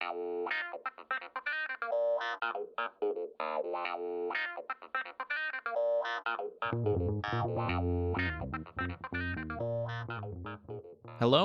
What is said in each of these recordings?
Hello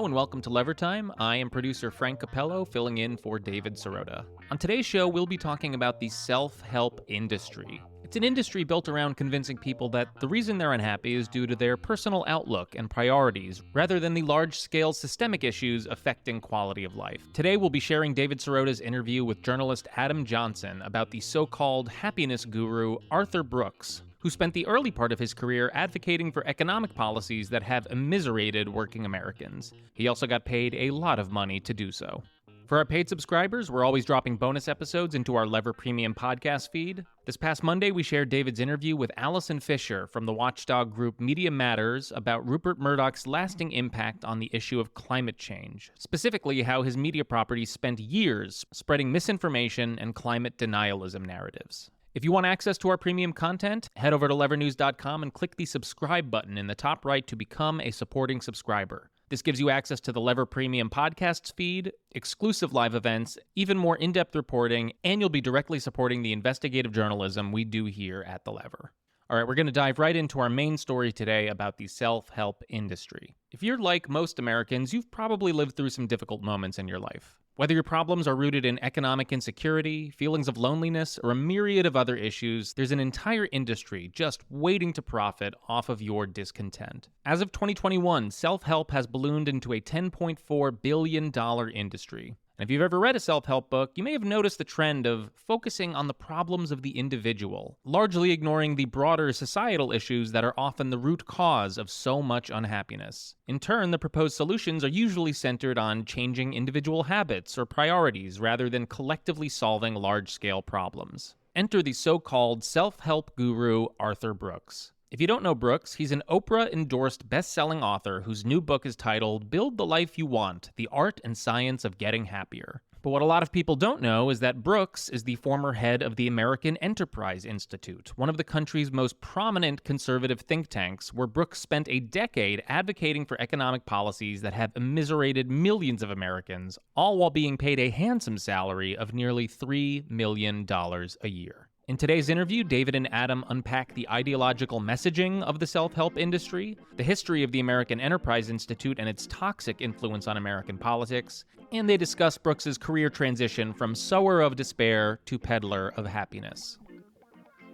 and welcome to Lever Time. I am producer Frank Capello, filling in for David Sirota. On today's show, we'll be talking about the self-help industry. It's an industry built around convincing people that the reason they're unhappy is due to their personal outlook and priorities, rather than the large-scale systemic issues affecting quality of life. Today, we'll be sharing David Sirota's interview with journalist Adam Johnson about the so-called happiness guru Arthur Brooks, who spent the early part of his career advocating for economic policies that have immiserated working Americans. He also got paid a lot of money to do so. For our paid subscribers, we're always dropping bonus episodes into our Lever Premium podcast feed. This past Monday, we shared David's interview with Allison Fisher from the watchdog group Media Matters about Rupert Murdoch's lasting impact on the issue of climate change, specifically how his media properties spent years spreading misinformation and climate denialism narratives. If you want access to our premium content, head over to levernews.com and click the subscribe button in the top right to become a supporting subscriber. This gives you access to the Lever Premium podcasts feed, exclusive live events, even more in-depth reporting, and you'll be directly supporting the investigative journalism we do here at The Lever. All right, we're going to dive right into our main story today about the self-help industry. If you're like most Americans, you've probably lived through some difficult moments in your life. Whether your problems are rooted in economic insecurity, feelings of loneliness, or a myriad of other issues, there's an entire industry just waiting to profit off of your discontent. As of 2021, self-help has ballooned into a $10.4 billion industry. And if you've ever read a self-help book, you may have noticed the trend of focusing on the problems of the individual, largely ignoring the broader societal issues that are often the root cause of so much unhappiness. In turn, the proposed solutions are usually centered on changing individual habits or priorities rather than collectively solving large-scale problems. Enter the so-called self-help guru Arthur Brooks. If you don't know Brooks, he's an Oprah-endorsed best-selling author whose new book is titled Build the Life You Want: The Art and Science of Getting Happier. But what a lot of people don't know is that Brooks is the former head of the American Enterprise Institute, one of the country's most prominent conservative think tanks, where Brooks spent a decade advocating for economic policies that have immiserated millions of Americans, all while being paid a handsome salary of nearly $3 million a year. In today's interview, David and Adam unpack the ideological messaging of the self-help industry, the history of the American Enterprise Institute and its toxic influence on American politics, and they discuss Brooks's career transition from sower of despair to peddler of happiness.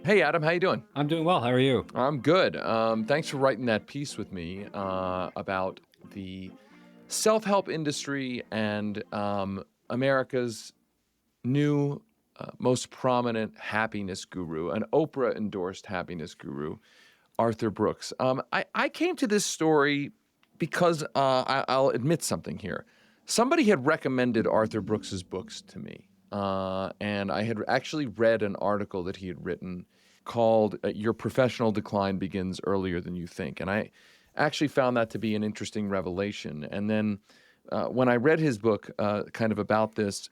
Hey, Adam, how you doing? I'm doing well. How are you? I'm good. Thanks for writing that piece with me about the self-help industry and America's new most prominent happiness guru, an Oprah-endorsed happiness guru, Arthur Brooks. I came to this story because I'll admit something here. Somebody had recommended Arthur Brooks's books to me, and I had actually read an article that he had written called Your Professional Decline Begins Earlier Than You Think. And I actually found that to be an interesting revelation. And then when I read his book kind of about this,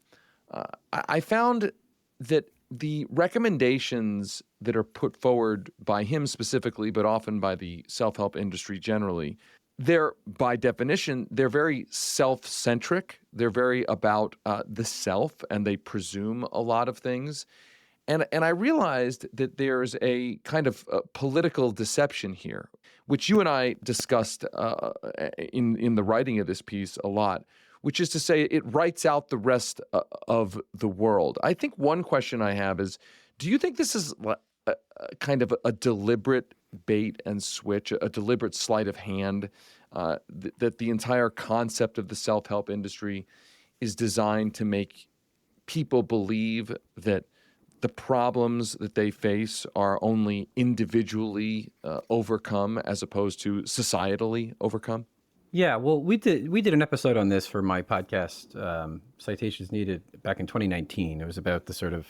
I found that the recommendations that are put forward by him specifically, but often by the self-help industry generally, they're, by definition, they're very self-centric. They're very about the self, and they presume a lot of things. And I realized that there's a kind of political deception here, which you and I discussed in the writing of this piece a lot, which is to say it writes out the rest of the world. I think one question I have is, do you think this is kind of a deliberate bait and switch, a deliberate sleight of hand, that the entire concept of the self-help industry is designed to make people believe that the problems that they face are only individually overcome as opposed to societally overcome? Yeah, well, we did an episode on this for my podcast, Citations Needed, back in 2019. It was about the sort of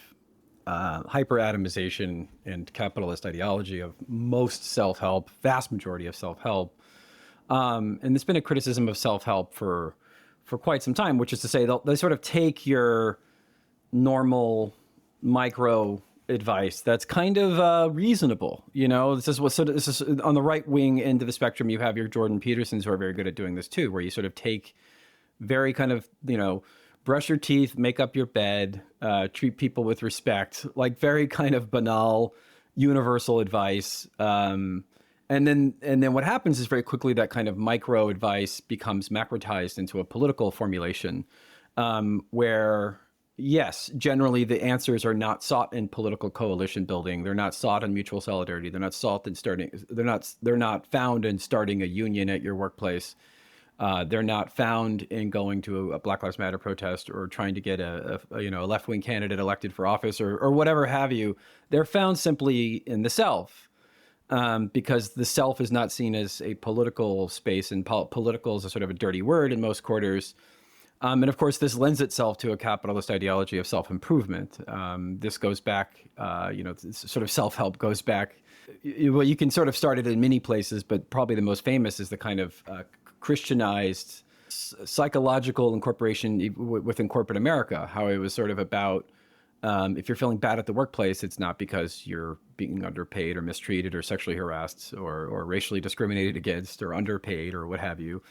hyper-atomization and capitalist ideology of most self-help, vast majority of self-help. And there's been a criticism of self-help for quite some time, which is to say they sort of take your normal micro advice that's kind of reasonable. You know, this is on the right wing end of the spectrum. You have your Jordan Petersons who are very good at doing this too, where you sort of take very kind of, brush your teeth, make up your bed, treat people with respect, like very kind of banal, universal advice. And then what happens is very quickly that kind of micro advice becomes macrotized into a political formulation, where yes, generally the answers are not sought in political coalition building. They're not sought in mutual solidarity. They're not sought in starting. They're not found in starting a union at your workplace. They're not found in going to a Black Lives Matter protest or trying to get a left-wing candidate elected for office or whatever have you. They're found simply in the self, because the self is not seen as a political space, and political is a sort of a dirty word in most quarters. And of course, this lends itself to a capitalist ideology of self-improvement. This goes back, sort of self-help goes back. Well, you can sort of start it in many places, but probably the most famous is the kind of Christianized psychological incorporation within corporate America, how it was sort of about, if you're feeling bad at the workplace, it's not because you're being underpaid or mistreated or sexually harassed or racially discriminated against or underpaid or what have you.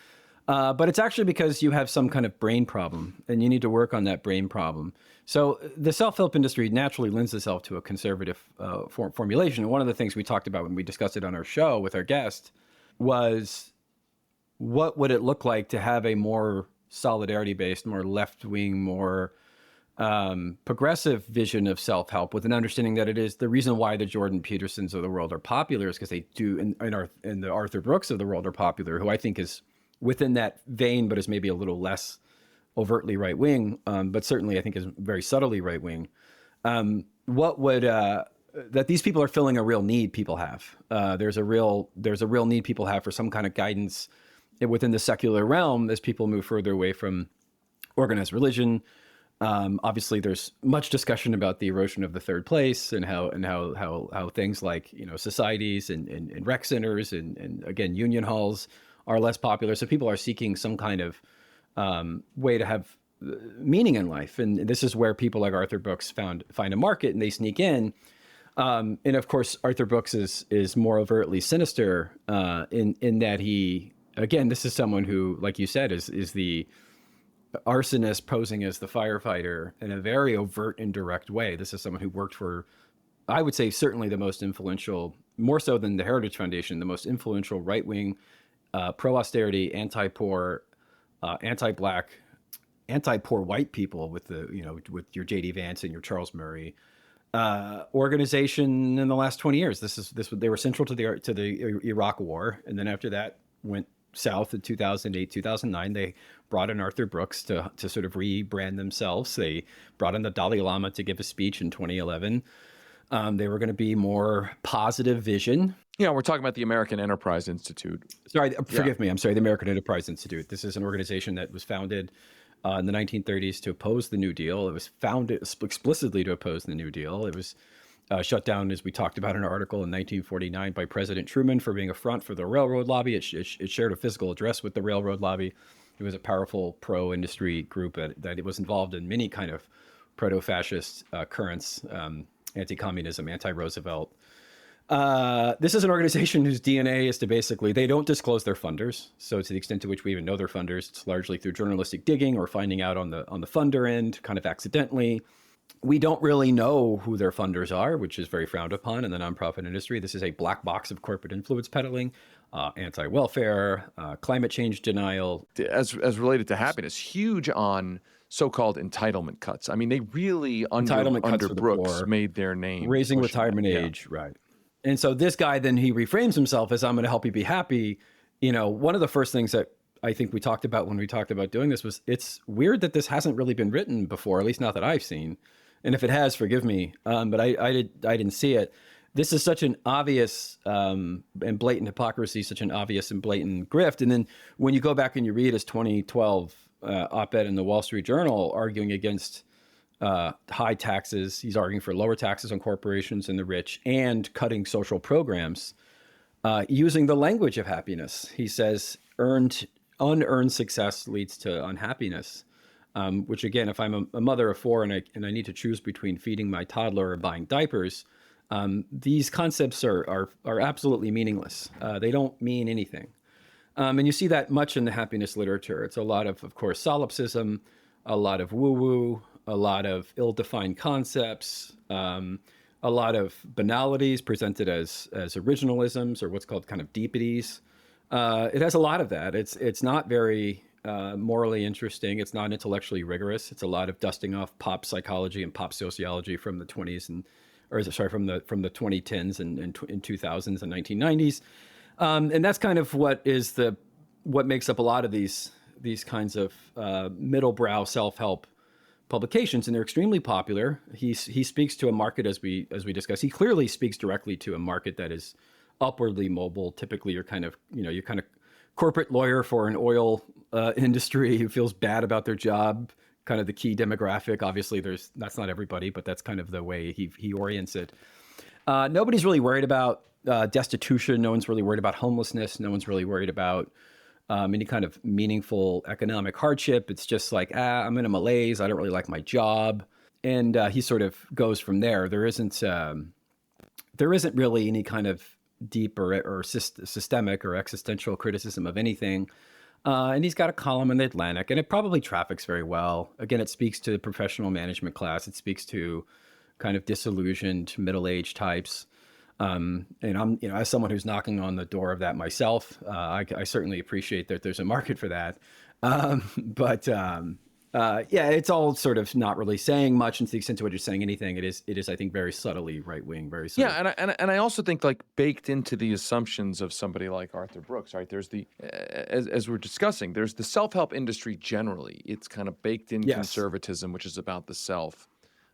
But it's actually because you have some kind of brain problem and you need to work on that brain problem. So the self-help industry naturally lends itself to a conservative formulation. And one of the things we talked about when we discussed it on our show with our guest was, what would it look like to have a more solidarity-based, more left-wing, more progressive vision of self-help, with an understanding that it is the reason why the Jordan Petersons of the world are popular is because they do, and the Arthur Brooks of the world are popular, who I think is within that vein, but is maybe a little less overtly right-wing, but certainly I think is very subtly right-wing. What would that these people are filling a real need people have. There's a real need people have for some kind of guidance within the secular realm as people move further away from organized religion. Obviously, there's much discussion about the erosion of the third place and how things like societies and rec centers and again union halls are less popular. So people are seeking some kind of way to have meaning in life, and this is where people like Arthur Brooks find a market, and they sneak in. And of course, Arthur Brooks is more overtly sinister in that he, again, this is someone who, like you said, is the arsonist posing as the firefighter in a very overt and direct way. This is someone who worked for, I would say, certainly the most influential, more so than the Heritage Foundation, the most influential right-wing, pro-austerity, anti-poor, anti-black, anti-poor white people with with your J.D. Vance and your Charles Murray organization in the last 20 years. They were central to the Iraq War, and then after that went south in 2008, 2009. They brought in Arthur Brooks to sort of rebrand themselves. They brought in the Dalai Lama to give a speech in 2011. They were going to be more positive vision. Yeah, we're talking about the American Enterprise Institute. Sorry, forgive me. I'm sorry, the American Enterprise Institute. This is an organization that was founded in the 1930s to oppose the New Deal. It was founded explicitly to oppose the New Deal. It was shut down, as we talked about in an article, in 1949 by President Truman for being a front for the railroad lobby. It shared a physical address with the railroad lobby. It was a powerful pro-industry group that it was involved in many kind of proto-fascist currents, anti-communism, anti-Roosevelt. This is an organization whose DNA is to basically, they don't disclose their funders. So to the extent to which we even know their funders, it's largely through journalistic digging or finding out on the funder end, kind of accidentally. We don't really know who their funders are, which is very frowned upon in the nonprofit industry. This is a black box of corporate influence peddling, anti-welfare, climate change denial. As related to happiness, huge on so-called entitlement cuts. I mean, they really, under Brooks, made their name. Raising retirement age, right. And so this guy, then he reframes himself as, I'm going to help you be happy. One of the first things that I think we talked about when we talked about doing this was, it's weird that this hasn't really been written before, at least not that I've seen. And if it has, forgive me, but I didn't see it. This is such an obvious and blatant hypocrisy, such an obvious and blatant grift. And then when you go back and you read his 2012 op-ed in the Wall Street Journal arguing against high taxes, he's arguing for lower taxes on corporations and the rich and cutting social programs, using the language of happiness. He says unearned success leads to unhappiness. Which again, if I'm a mother of four and I need to choose between feeding my toddler or buying diapers, these concepts are absolutely meaningless. They don't mean anything. And you see that much in the happiness literature. It's a lot of course, solipsism, a lot of woo-woo, a lot of ill-defined concepts, a lot of banalities presented as originalisms or what's called kind of deepities. It has a lot of that. It's not very morally interesting. It's not intellectually rigorous. It's a lot of dusting off pop psychology and pop sociology from the 20s from the 2010s and 2000s and 1990s. And that's kind of what makes up a lot of these kinds of middle-brow self-help publications, and they're extremely popular. He speaks to a market, as we discussed. He clearly speaks directly to a market that is upwardly mobile. Typically, you're kind of corporate lawyer for an oil industry who feels bad about their job. Kind of the key demographic. Obviously, that's not everybody, but that's kind of the way he orients it. Nobody's really worried about destitution. No one's really worried about homelessness. No one's really worried about any kind of meaningful economic hardship. It's just like, I'm in a malaise. I don't really like my job. And he sort of goes from there. There isn't really any kind of deep or systemic or existential criticism of anything. And he's got a column in the Atlantic, and it probably traffics very well. Again, it speaks to the professional management class. It speaks to kind of disillusioned middle-aged types. And I'm, as someone who's knocking on the door of that myself, I certainly appreciate that there's a market for that. Yeah, it's all sort of not really saying much, and to the extent to which you're saying anything, it is, I think, very subtly right-wing, very subtle. Yeah, and I also think, like, baked into the assumptions of somebody like Arthur Brooks, right? There's the, as we're discussing, there's the self-help industry generally. It's kind of baked in conservatism, which is about the self.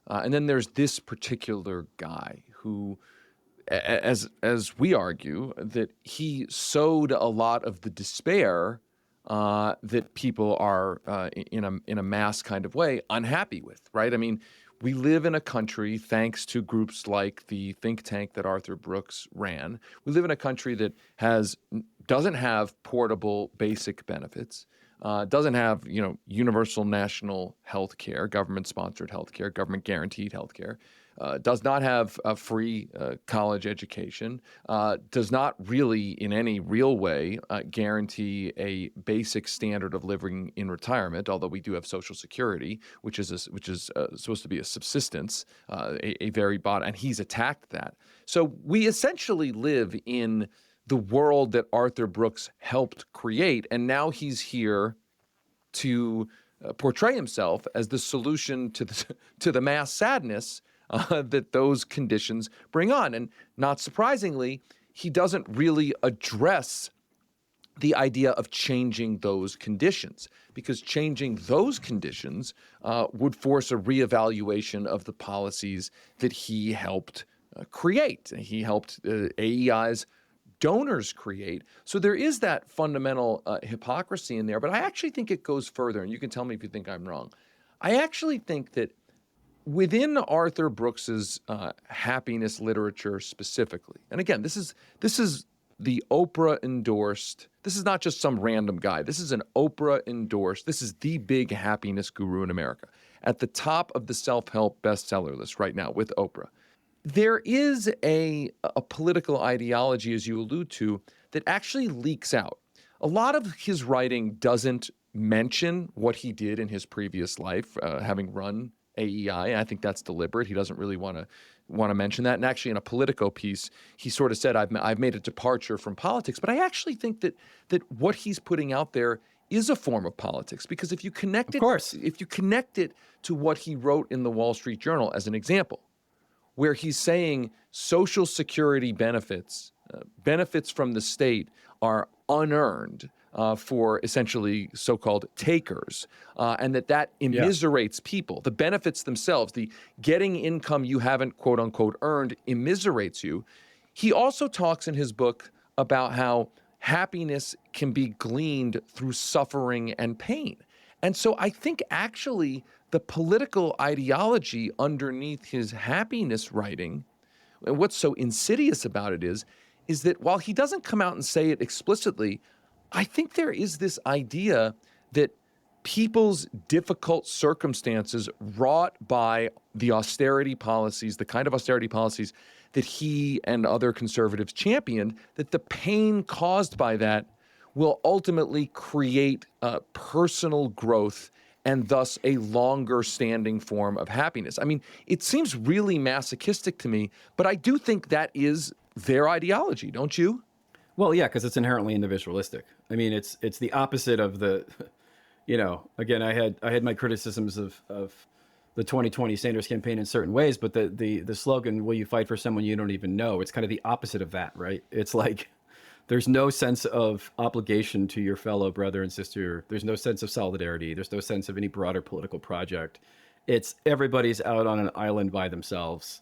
And then there's this particular guy who, as we argue, that he sowed a lot of the despair that people are in a mass kind of way unhappy with, right? I mean, we live in a country, thanks to groups like the think tank that Arthur Brooks ran, we live in a country that doesn't have portable basic benefits, doesn't have universal national health care, government-sponsored health care, government-guaranteed health care. Does not have a free college education, does not really in any real way guarantee a basic standard of living in retirement, although we do have Social Security, which is supposed to be a subsistence, a very bottom, and he's attacked that. So we essentially live in the world that Arthur Brooks helped create, and now he's here to portray himself as the solution to the mass sadness that those conditions bring on. And not surprisingly, he doesn't really address the idea of changing those conditions, because changing those conditions would force a reevaluation of the policies that he helped create. He helped AEI's donors create. So there is that fundamental hypocrisy in there, but I actually think it goes further, and you can tell me if you think I'm wrong. I actually think that within Arthur Brooks's happiness literature specifically, and again, this is the Oprah endorsed. This is not just some random guy. This is an Oprah endorsed. This is the big happiness guru in America, at the top of the self-help bestseller list right now with Oprah. There is a political ideology, as you allude to, that actually leaks out. A lot of his writing doesn't mention what he did in his previous life, having run AEI. I think that's deliberate. He doesn't really want to mention that. And actually, in a Politico piece, he sort of said, "I've made a departure from politics." But I actually think that what he's putting out there is a form of politics, because if you connect it to what he wrote in the Wall Street Journal as an example, where he's saying Social Security benefits from the state are unearned for essentially so-called takers, and that immiserates people. The benefits themselves, the getting income you haven't, quote unquote, earned, immiserates you. He also talks in his book about how happiness can be gleaned through suffering and pain. And so I think actually the political ideology underneath his happiness writing, and what's so insidious about it is that while he doesn't come out and say it explicitly, I think there is this idea that people's difficult circumstances wrought by the austerity policies, the kind of austerity policies that he and other conservatives championed, that the pain caused by that will ultimately create personal growth and thus a longer standing form of happiness. I mean, it seems really masochistic to me, but I do think that is their ideology, don't you? Well, yeah, because it's inherently individualistic. I mean, it's the opposite of the, again, I had my criticisms of the 2020 Sanders campaign in certain ways, but the slogan, will you fight for someone you don't even know? It's kind of the opposite of that, right? It's like, there's no sense of obligation to your fellow brother and sister. There's no sense of solidarity. There's no sense of any broader political project. It's everybody's out on an island by themselves.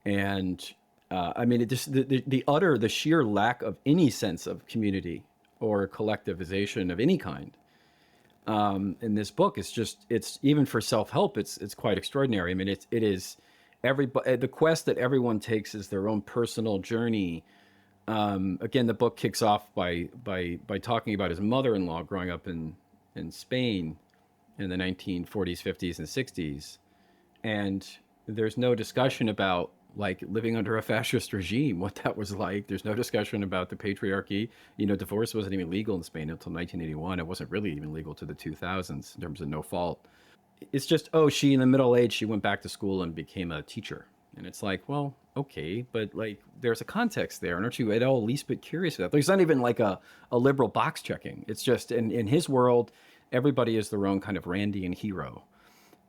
And I mean, it just the sheer lack of any sense of community or collectivization of any kind in this book is just, it's even for self-help, it's quite extraordinary. I mean, it is the quest that everyone takes is their own personal journey. Again, the book kicks off by talking about his mother-in-law growing up in Spain in the 1940s, 50s, and 60s. And there's no discussion about like living under a fascist regime, what that was like. There's no discussion about the patriarchy. Divorce wasn't even legal in Spain until 1981. It wasn't really even legal to the 2000s in terms of no fault. It's just, she in the middle age, she went back to school and became a teacher. And it's like, well, okay, but like there's a context there. And aren't you at all at least bit curious about that? There's not even like a liberal box checking. It's just in his world, everybody is their own kind of Randian hero.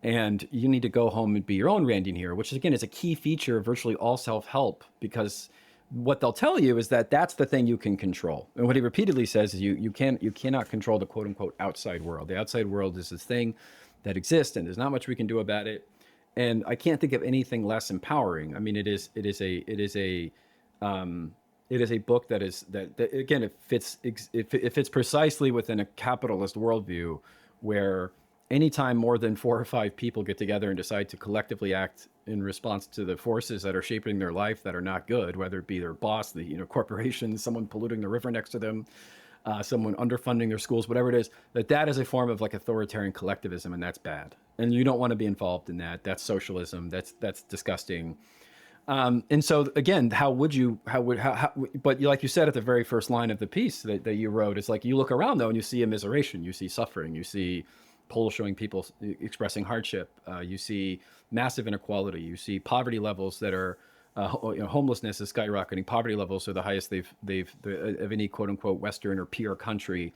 And you need to go home and be your own Randian hero, which again is a key feature of virtually all self-help, because what they'll tell you is that that's the thing you can control. And what he repeatedly says is you cannot control the quote unquote outside world. The outside world is this thing that exists and there's not much we can do about it. And I can't think of anything less empowering. I mean, it is a book that again, it fits precisely within a capitalist worldview, where anytime more than 4 or 5 people get together and decide to collectively act in response to the forces that are shaping their life that are not good, whether it be their boss, the corporation, someone polluting the river next to them, someone underfunding their schools, whatever it is, that is a form of like authoritarian collectivism, and that's bad. And you don't want to be involved in that. That's socialism. That's disgusting. And so again, but like you said at the very first line of the piece that you wrote, it's like you look around though and you see immiseration, you see suffering, you see polls showing people expressing hardship, you see massive inequality, you see poverty levels that are homelessness is skyrocketing. Poverty levels are the highest they've of any quote unquote Western or peer country.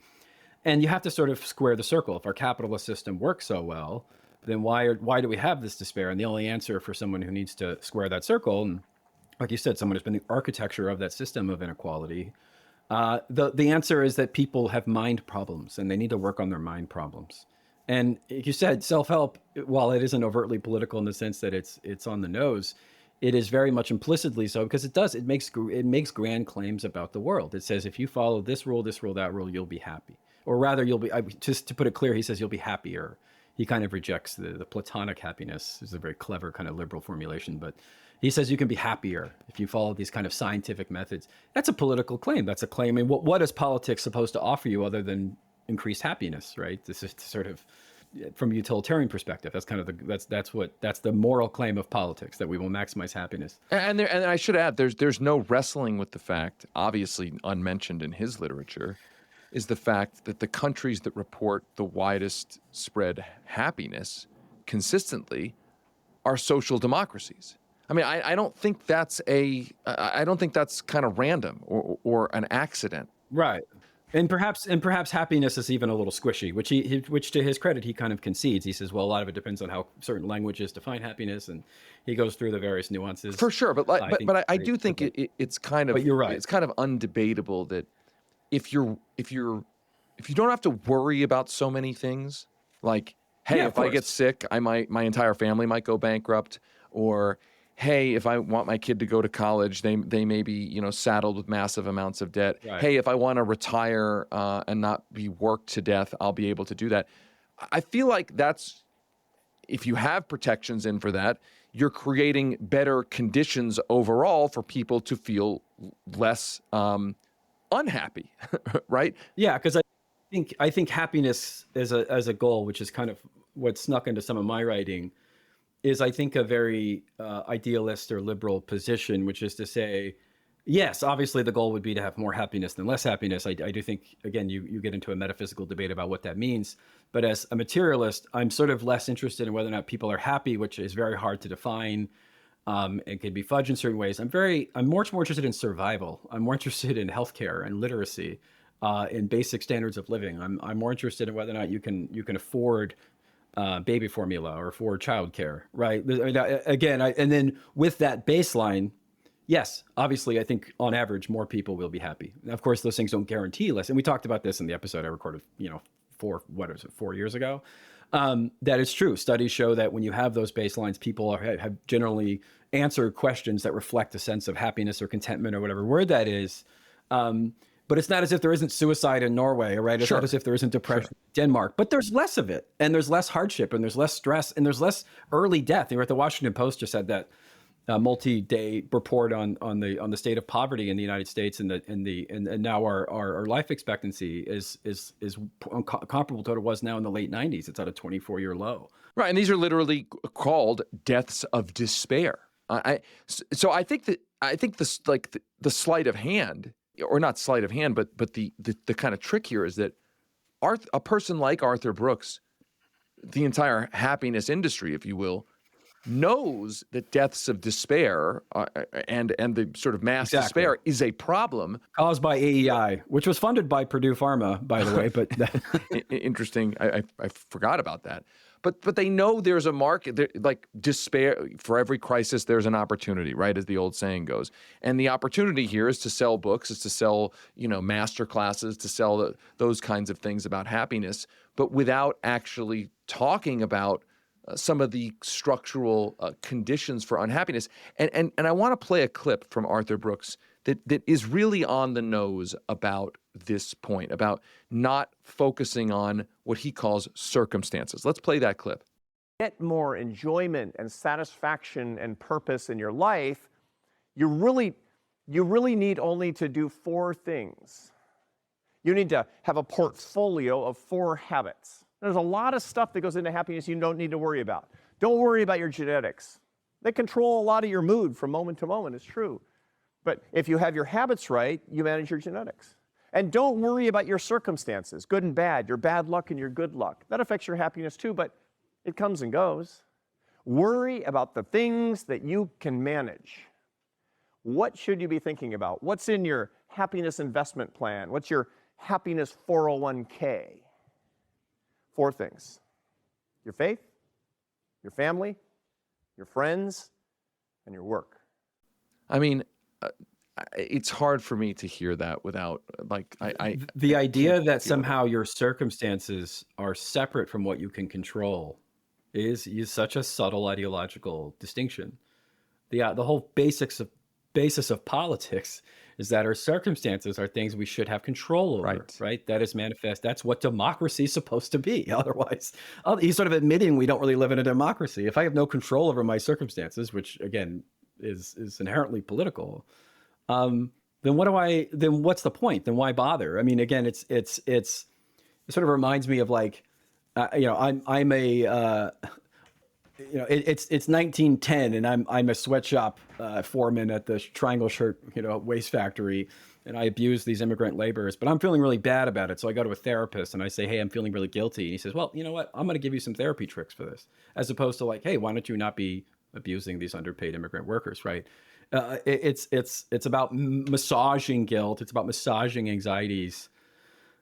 And you have to sort of square the circle. If our capitalist system works so well, then why do we have this despair? And the only answer for someone who needs to square that circle, and like you said, someone who's been the architecture of that system of inequality, the answer is that people have mind problems and they need to work on their mind problems. And like you said, self-help, while it isn't overtly political in the sense that it's on the nose, it is very much implicitly so, because it makes grand claims about the world. It says, if you follow this rule, that rule, you'll be happy. Or rather, just to put it clear, he says you'll be happier. He kind of rejects the platonic happiness. It's a very clever kind of liberal formulation, but he says you can be happier if you follow these kind of scientific methods. That's a political claim. That's a claim. I mean, what is politics supposed to offer you other than increased happiness, right? This is sort of, from a utilitarian perspective, that's kind of that's the moral claim of politics, that we will maximize happiness. And I should add, there's no wrestling with the fact, obviously unmentioned in his literature, is the fact that the countries that report the widest spread happiness consistently are social democracies. I mean, I don't think that's kind of random or an accident. Right. And perhaps happiness is even a little squishy, which to his credit, he kind of concedes. He says, well, a lot of it depends on how certain languages define happiness, and he goes through the various nuances. For sure, but I do think it's kind of, but you're right. It's kind of undebatable that if you don't have to worry about so many things, like, hey, if I get sick, my entire family might go bankrupt, or hey, if I want my kid to go to college, they may be saddled with massive amounts of debt. Right. Hey, if I want to retire and not be worked to death, I'll be able to do that. I feel like that's, if you have protections in for that, you're creating better conditions overall for people to feel less unhappy, right? Yeah, because I think happiness as a goal, which is kind of what snuck into some of my writing, is I think a very idealist or liberal position, which is to say, Yes, obviously the goal would be to have more happiness than less happiness. I do think, again, you get into a metaphysical debate about what that means. But as a materialist, I'm sort of less interested in whether or not people are happy, which is very hard to define. It can be fudged in certain ways. I'm much more interested in survival. I'm more interested in healthcare and literacy, in basic standards of living. I'm more interested in whether or not you can afford baby formula or afford childcare, right? Again, and then with that baseline, yes, obviously, I think on average, more people will be happy. Now, of course, those things don't guarantee less. And we talked about this in the episode I recorded, 4 years ago. That is true. Studies show that when you have those baselines, people have generally answered questions that reflect a sense of happiness or contentment or whatever word that is. But it's not as if there isn't suicide in Norway, right? It's not as if there isn't depression in Denmark, but there's less of it, and there's less hardship, and there's less stress, and there's less early death. The Washington Post just said that multi-day report on the state of poverty in the United States, and now our life expectancy is comparable to what it was now in the late 90s. It's at a 24-year low. Right, and these are literally called deaths of despair. So I think this, like the sleight of hand, or not sleight of hand, but the kind of trick here is that a person like Arthur Brooks, the entire happiness industry, if you will, knows that deaths of despair and the sort of mass despair is a problem caused by AEI, which was funded by Purdue Pharma, by the way. But interesting, I forgot about that. But they know there's a market, like despair. For every crisis, there's an opportunity, right? As the old saying goes. And the opportunity here is to sell books, is to sell, master classes, to sell those kinds of things about happiness, but without actually talking about some of the structural conditions for unhappiness. And I want to play a clip from Arthur Brooks that is really on the nose about this point, about not focusing on what he calls circumstances. Let's play that clip. Get more enjoyment and satisfaction and purpose in your life, you really need only to do 4 things. You need to have a portfolio of 4 habits. There's a lot of stuff that goes into happiness you don't need to worry about. Don't worry about your genetics. They control a lot of your mood from moment to moment, it's true. But if you have your habits right, you manage your genetics. And don't worry about your circumstances, good and bad, your bad luck and your good luck. That affects your happiness too, but it comes and goes. Worry about the things that you can manage. What should you be thinking about? What's in your happiness investment plan? What's your happiness 401k? 4 things: your faith, your family, your friends, and your work. I mean, it's hard for me to hear that without, the idea that somehow your circumstances are separate from what you can control is such a subtle ideological distinction. The whole basis of politics is that our circumstances are things we should have control over, right? That is manifest. That's what democracy is supposed to be. Otherwise, he's sort of admitting we don't really live in a democracy. If I have no control over my circumstances, which again is inherently political, then what's the point? Then why bother? I mean, again, it sort of reminds me of like, I'm a, it's 1910 and I'm a sweatshop foreman at the Triangle Shirt waste factory, and I abuse these immigrant laborers, but I'm feeling really bad about it. So I go to a therapist and I say, hey, I'm feeling really guilty. And he says, well, you know what? I'm going to give you some therapy tricks for this, as opposed to like, hey, why don't you not be abusing these underpaid immigrant workers, right? It's about massaging guilt. It's about massaging anxieties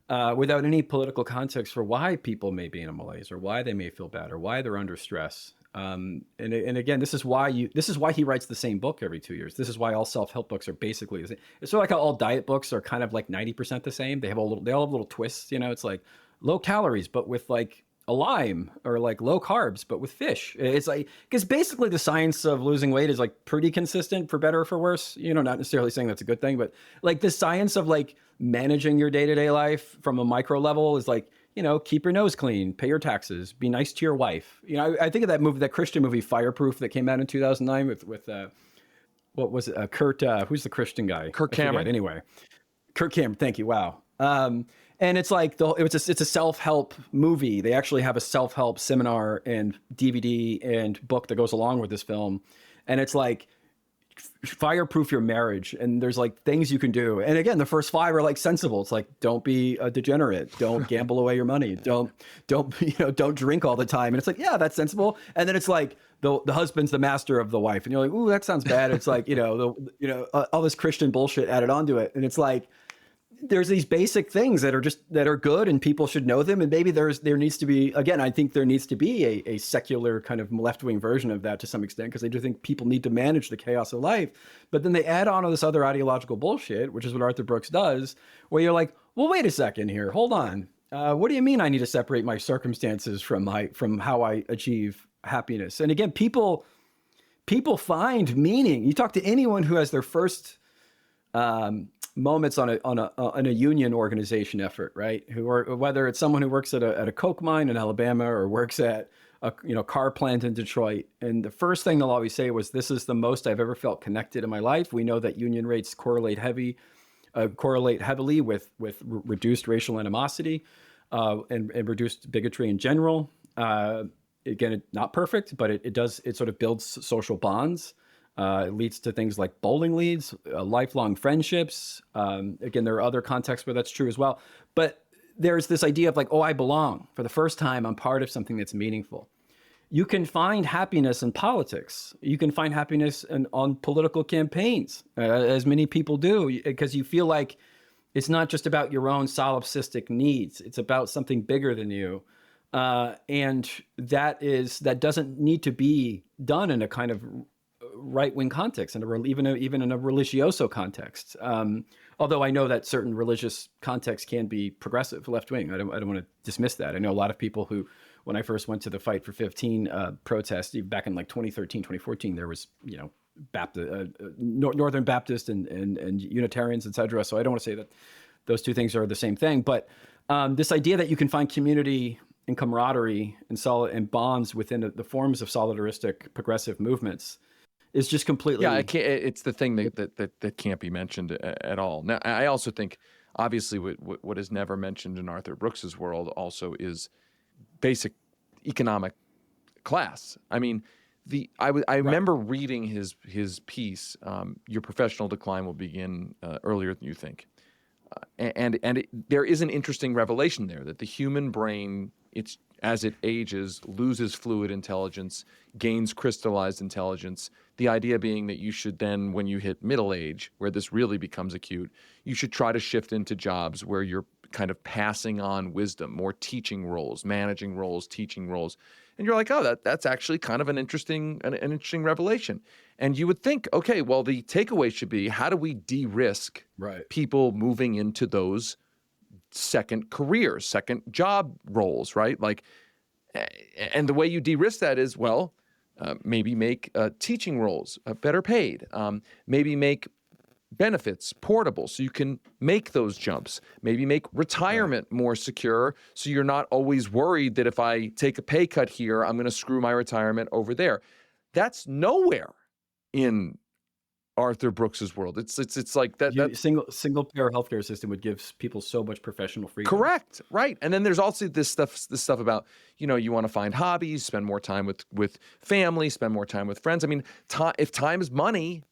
without any political context for why people may be in a malaise, or why they may feel bad, or why they're under stress. And again, this is why he writes the same book every 2 years. This is why all self-help books are basically the same. It's sort of like how all diet books are kind of like 90% the same. They all have little twists. It's like low calories, but with like a lime, or like low carbs, but with fish. It's like, because basically the science of losing weight is like pretty consistent, for better or for worse. Not necessarily saying that's a good thing, but like the science of like managing your day-to-day life from a micro level is like, keep your nose clean, pay your taxes, be nice to your wife. I think of that movie, that Christian movie Fireproof, that came out in 2009 with what was it? Kurt, who's the Christian guy? Kirk Cameron. Anyway, Kirk Cameron. Thank you. Wow. And it's like it's a self-help movie. They actually have a self-help seminar and DVD and book that goes along with this film. And it's like, fireproof your marriage, and there's like things you can do. And again, the first 5 are like sensible. It's like, don't be a degenerate, don't gamble away your money, don't drink all the time. And it's like, yeah, that's sensible. And then it's like the husband's the master of the wife, and you're like, ooh, that sounds bad. It's like, all this Christian bullshit added onto it. And it's like, there's these basic things that are good, and people should know them. And maybe there needs to be, again, I think there needs to be a secular kind of left-wing version of that to some extent, because I do think people need to manage the chaos of life. But then they add on all this other ideological bullshit, which is what Arthur Brooks does, where you're like, well, wait a second here, hold on. What do you mean I need to separate my circumstances from how I achieve happiness? And again, people find meaning. You talk to anyone who has their first moments on a union organization effort, right? Whether it's someone who works at a coke mine in Alabama or works at a car plant in Detroit, and the first thing they'll always say was, "This is the most I've ever felt connected in my life." We know that union rates correlate heavily with reduced racial animosity and reduced bigotry in general. Again, not perfect, but it sort of builds social bonds. It leads to things like bowling leads, lifelong friendships. Again, there are other contexts where that's true as well. But there's this idea of like, oh, I belong. For the first time, I'm part of something that's meaningful. You can find happiness in politics. You can find happiness on political campaigns, as many people do, because you feel like it's not just about your own solipsistic needs. It's about something bigger than you. And that doesn't need to be done in a kind of right-wing context, and even in a religioso context. Although I know that certain religious contexts can be progressive, left-wing. I don't want to dismiss that. I know a lot of people who, when I first went to the Fight for 15 protest back in like 2013, 2014, there was, Northern Baptist and Unitarians, etc. So I don't want to say that those two things are the same thing. But this idea that you can find community and camaraderie and bonds within the forms of solidaristic progressive movements is just completely... Yeah, it's the thing that can't be mentioned at all. Now, I also think, obviously, what is never mentioned in Arthur Brooks's world also is basic economic class. I mean, I remember reading his piece, "Your Professional Decline Will Begin Earlier Than You Think." There is an interesting revelation there that the human brain, as it ages, loses fluid intelligence, gains crystallized intelligence. The idea being that you should then, when you hit middle age, where this really becomes acute, you should try to shift into jobs where you're kind of passing on wisdom, more teaching roles, managing roles, teaching roles. And you're like, oh, that's actually kind of an interesting revelation. And you would think, okay, well, the takeaway should be, how do we de-risk people moving into those second careers, second job roles, right? Like, and the way you de-risk that is, well, maybe make teaching roles better paid, maybe make benefits portable so you can make those jumps, maybe make retirement more secure so you're not always worried that if I take a pay cut here, I'm going to screw my retirement over there. That's nowhere in Arthur Brooks's world. It's like that single payer healthcare system would give people so much professional freedom. Correct, right. And then there's also this stuff about, you want to find hobbies, spend more time with family, spend more time with friends. I mean, if time is money,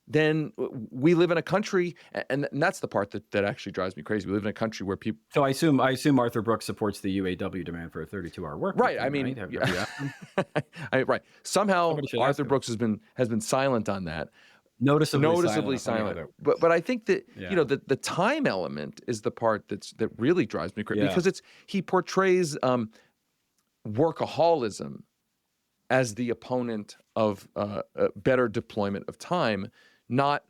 then we live in a country, and that's the part that actually drives me crazy. We live in a country where people. So I assume Arthur Brooks supports the UAW demand for a 32-hour work week. Right. I mean, right. Right. Somehow Arthur Brooks has been silent on that. Noticeably silent. But I think that the time element is the part that really drives me crazy, because he portrays workaholism as the opponent of better deployment of time, not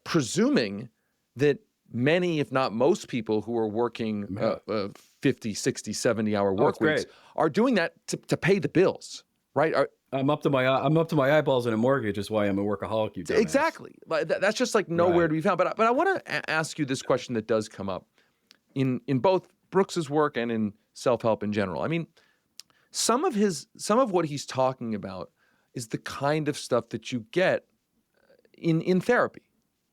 presuming that many, if not most people who are working 50, 60, 70-hour work weeks are doing that to pay the bills, right? I'm up to my eyeballs in a mortgage is why I'm a workaholic. You dumbass. Exactly. That's just like nowhere to be found. But I want to ask you this question that does come up in both Brooks's work and in self-help in general. I mean, some of what he's talking about is the kind of stuff that you get in therapy,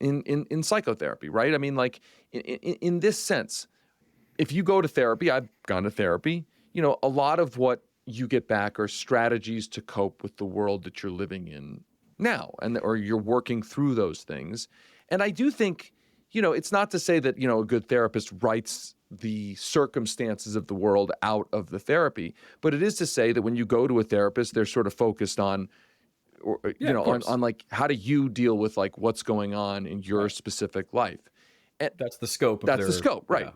in psychotherapy, right? I mean, like in this sense, if you go to therapy, I've gone to therapy, a lot of what you get back are strategies to cope with the world that you're living in now, or you're working through those things. And I do think, it's not to say that, a good therapist writes the circumstances of the world out of the therapy, but it is to say that when you go to a therapist, they're sort of focused on, on like, how do you deal with like what's going on in your specific life? And that's the scope of that's the scope, right? Yeah.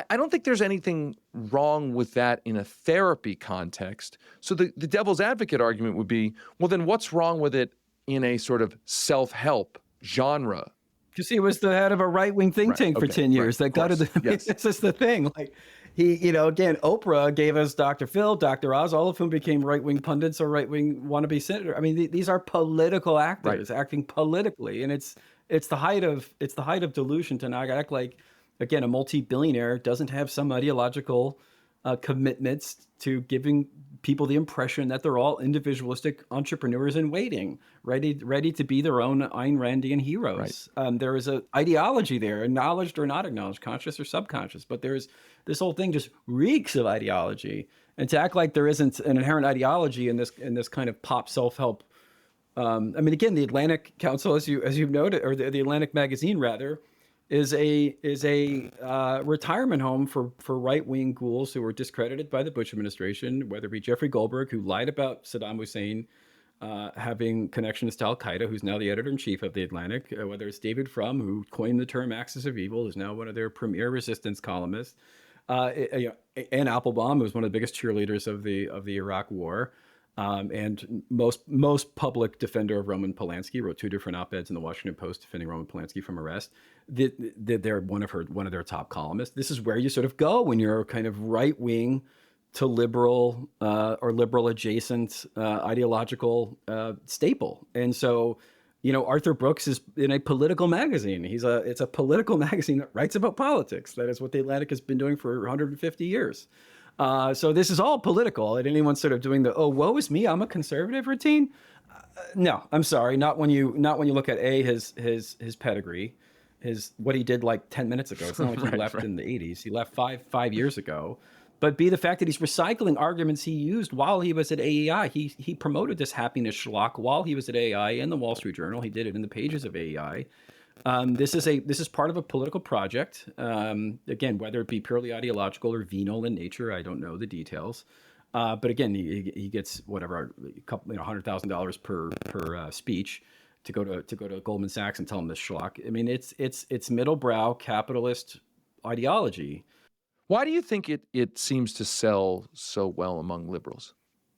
I don't think there's anything wrong with that in a therapy context. So the devil's advocate argument would be, well, then what's wrong with it in a sort of self-help genre? Because he was the head of a right-wing think tank for 10 years. That got to yes. This is the thing. Like he, again, Oprah gave us Dr. Phil, Dr. Oz, all of whom became right-wing pundits or right-wing wannabe senator. I mean, these are political actors acting politically, and it's the height of delusion to not act like, again, a multi-billionaire doesn't have some ideological commitments to giving people the impression that they're all individualistic entrepreneurs in waiting, ready to be their own Ayn Randian heroes. There is an ideology there, acknowledged or not acknowledged, conscious or subconscious, but there's this whole thing just reeks of ideology. And to act like there isn't an inherent ideology in this kind of pop self-help. I mean, again, the Atlantic Council, as you've noted, or the Atlantic Magazine rather, is a retirement home for right-wing ghouls who were discredited by the Bush administration, whether it be Jeffrey Goldberg, who lied about Saddam Hussein having connections to Al-Qaeda, who's now the editor-in-chief of the Atlantic, whether it's David Frum, who coined the term axis of evil, who's now one of their premier resistance columnists, Ann Applebaum, who's one of the biggest cheerleaders of the Iraq War, and most public defender of Roman Polanski, wrote 2 different op-eds in the Washington Post defending Roman Polanski from arrest. They're one of their top columnists. This is where you sort of go when you're kind of right wing to liberal or liberal adjacent ideological staple. And so, Arthur Brooks is in a political magazine. It's a political magazine that writes about politics. That is what the Atlantic has been doing for 150 years. So this is all political, and anyone sort of doing the woe is me, I'm a conservative routine. No, I'm sorry, not when you look at his pedigree, what he did like 10 minutes ago. It's not like he left in the 80s. He left five years ago. But the fact that he's recycling arguments he used while he was at AEI. He promoted this happiness schlock while he was at AEI in the Wall Street Journal. He did it in the pages of AEI. This is part of a political project. Again, whether it be purely ideological or venal in nature, I don't know the details. But again, he gets whatever, a couple, $100,000 per speech to go to Goldman Sachs and tell him this schlock. I mean, it's middle-brow capitalist ideology. Why do you think it seems to sell so well among liberals?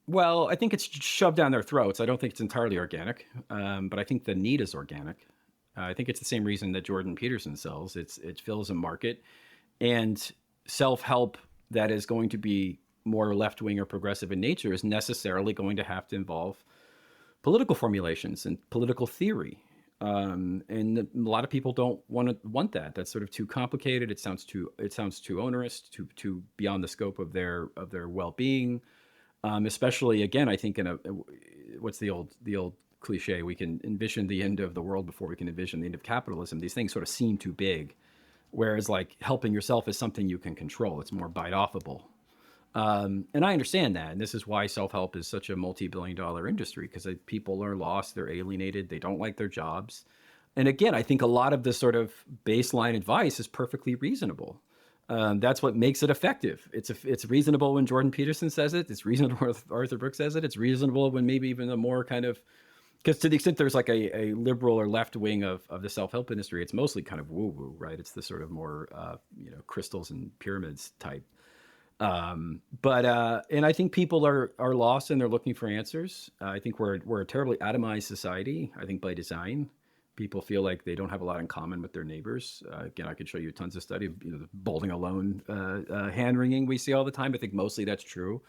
Well, I think it's shoved down their throats. I don't think it's entirely organic, but I think the need is organic. I think it's the same reason that Jordan Peterson sells. It fills a market, and self-help that is going to be more left-wing or progressive in nature is necessarily going to have to involve political formulations and political theory. And a lot of people don't want that. That's sort of too complicated. It sounds too onerous, too beyond the scope of their well-being. Especially again, I think what's the old cliche, we can envision the end of the world before we can envision the end of capitalism. These things sort of seem too big, whereas like helping yourself is something you can control. It's more bite-offable. And I understand that. And this is why self-help is such a multi-billion-dollar industry, because people are lost, they're alienated, they don't like their jobs. And again, I think a lot of this sort of baseline advice is perfectly reasonable. That's what makes it effective. It's reasonable when Jordan Peterson says it. It's reasonable when Arthur Brooks says it. It's reasonable when maybe even the more kind of, because to the extent there's like a liberal or left wing of the self-help industry, it's mostly kind of woo-woo, right? It's the sort of more, crystals and pyramids type. And I think people are lost and they're looking for answers. I think we're a terribly atomized society. I think by design, people feel like they don't have a lot in common with their neighbors. Again, I could show you tons of study of the bowling alone hand wringing we see all the time. I think mostly that's true,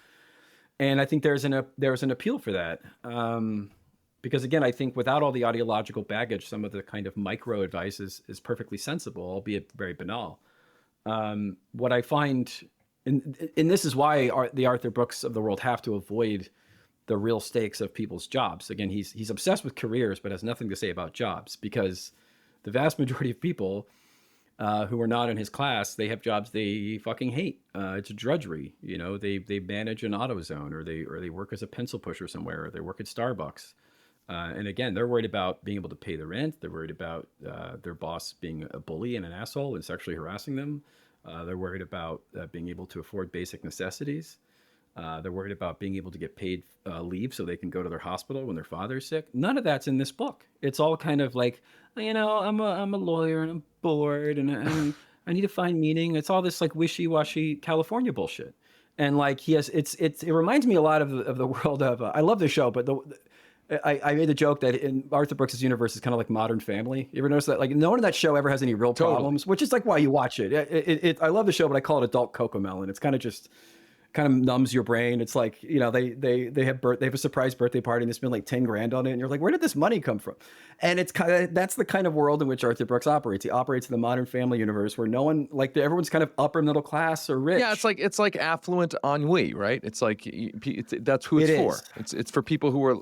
and I think there's an appeal for that. Because again, I think without all the ideological baggage, some of the kind of micro advice is perfectly sensible, albeit very banal. What I find, and this is why the Arthur Brooks of the world have to avoid the real stakes of people's jobs. Again, he's obsessed with careers, but has nothing to say about jobs, because the vast majority of people who are not in his class, they have jobs they fucking hate. It's a drudgery. They manage an AutoZone, or they work as a pencil pusher somewhere, or they work at Starbucks. And again, they're worried about being able to pay the rent. They're worried about their boss being a bully and an asshole and sexually harassing them. They're worried about being able to afford basic necessities. They're worried about being able to get paid leave so they can go to their hospital when their father's sick. None of that's in this book. It's all kind of like, I'm a lawyer and I'm bored and I need to find meaning. It's all this like wishy-washy California bullshit. And like it reminds me a lot of the world of I love the show, but I made the joke that in Arthur Brooks' universe is kind of like Modern Family. You ever notice that? Like no one in that show ever has any real problems, which is like why you watch it. I love the show, but I call it adult Cocomelon. It's kind of just kind of numbs your brain. It's like, they have a surprise birthday party and they spend like 10 grand on it. And you're like, where did this money come from? And it's that's the kind of world in which Arthur Brooks operates. He operates in the Modern Family universe where no one, like everyone's kind of upper middle class or rich. Yeah, it's like affluent ennui, right? It's like that's who it's for. It's for people who are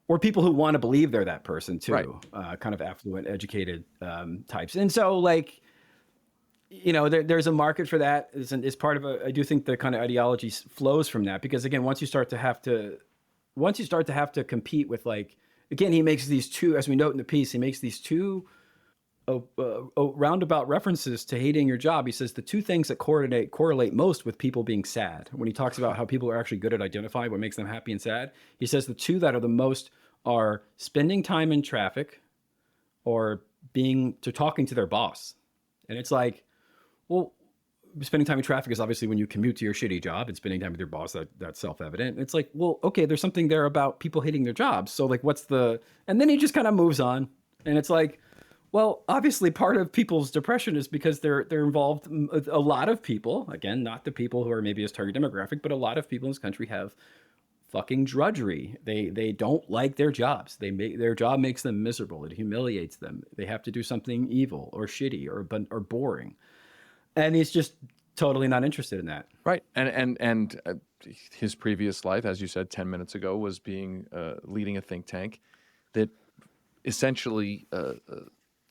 or people who want to believe they're that person too, right. Kind of affluent, educated types. And so like, there's a market for that. Is part of I do think the kind of ideology flows from that, because again, once you start to have to compete with, like, again, he makes these two, as we note in the piece, he makes these two roundabout references to hating your job. He says the two things that correlate most with people being sad. When he talks about how people are actually good at identifying what makes them happy and sad, he says the two that are the most are spending time in traffic or talking to their boss. And it's like, well, spending time in traffic is obviously when you commute to your shitty job, and spending time with your boss, that's self-evident. It's like, well, okay, there's something there about people hating their jobs. So like, and then he just kind of moves on. And it's like, well, obviously part of people's depression is because they're involved. A lot of people, again, not the people who are maybe his target demographic, but a lot of people in this country have fucking drudgery. They don't like their jobs. Their job makes them miserable. It humiliates them. They have to do something evil or shitty or boring. And he's just totally not interested in that. Right. And his previous life, as you said 10 minutes ago, was leading a think tank that essentially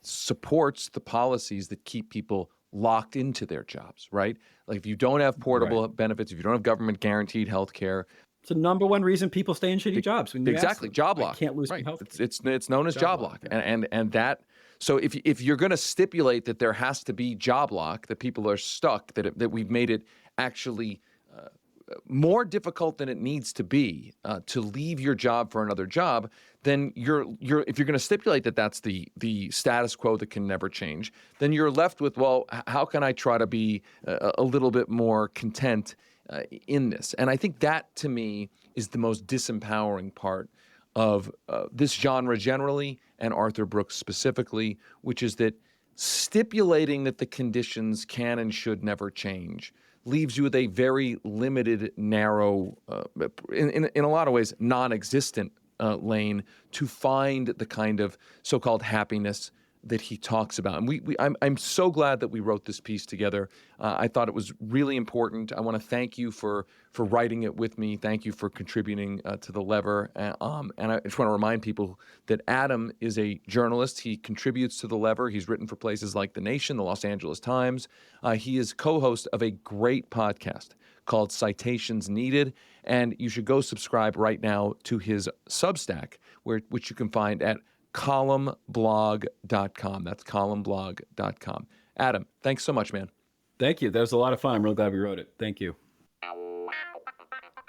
supports the policies that keep people locked into their jobs, right? Like if you don't have portable benefits, if you don't have government guaranteed health care. It's the number one reason people stay in shitty jobs. When you exactly. Job lock. I can't lose my health care. It's known as job lock. And that. So if you're going to stipulate that there has to be job lock, that people are stuck, that we've made it actually more difficult than it needs to be to leave your job for another job, then if you're going to stipulate that that's the status quo that can never change, then you're left with, well, how can I try to be a little bit more content in this? And I think that, to me, is the most disempowering part of this genre generally, and Arthur Brooks specifically, which is that stipulating that the conditions can and should never change leaves you with a very limited, narrow, in a lot of ways, non-existent lane to find the kind of so-called happiness that he talks about. And I'm so glad that we wrote this piece together. I thought it was really important. I want to thank you for writing it with me. Thank you for contributing to The Lever. And I just want to remind people that Adam is a journalist. He contributes to The Lever. He's written for places like The Nation, The Los Angeles Times. He is co-host of a great podcast called Citations Needed. And you should go subscribe right now to his Substack, which you can find at columnblog.com. That's columnblog.com. Adam, thanks so much, man. Thank you. That was a lot of fun. I'm really glad we wrote it. Thank you.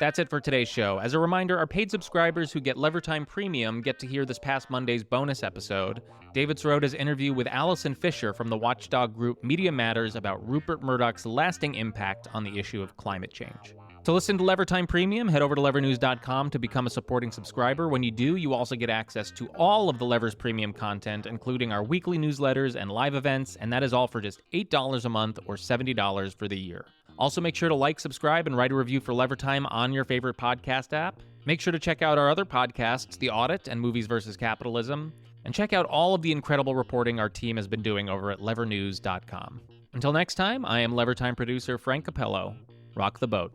That's it for today's show. As a reminder, our paid subscribers who get Lever Time Premium get to hear this past Monday's bonus episode, David Sirota's interview with Allison Fisher from the watchdog group Media Matters about Rupert Murdoch's lasting impact on the issue of climate change. To listen to Lever Time Premium, head over to levernews.com to become a supporting subscriber. When you do, you also get access to all of the Lever's premium content, including our weekly newsletters and live events, and that is all for just $8 a month or $70 for the year. Also, make sure to like, subscribe, and write a review for Lever Time on your favorite podcast app. Make sure to check out our other podcasts, The Audit and Movies vs. Capitalism, and check out all of the incredible reporting our team has been doing over at levernews.com. Until next time, I am Lever Time producer Frank Capello. Rock the boat.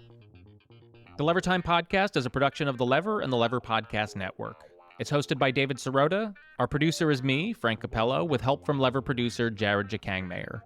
The Lever Time Podcast is a production of The Lever and The Lever Podcast Network. It's hosted by David Sirota. Our producer is me, Frank Capello, with help from Lever producer Jared Jakangmayer.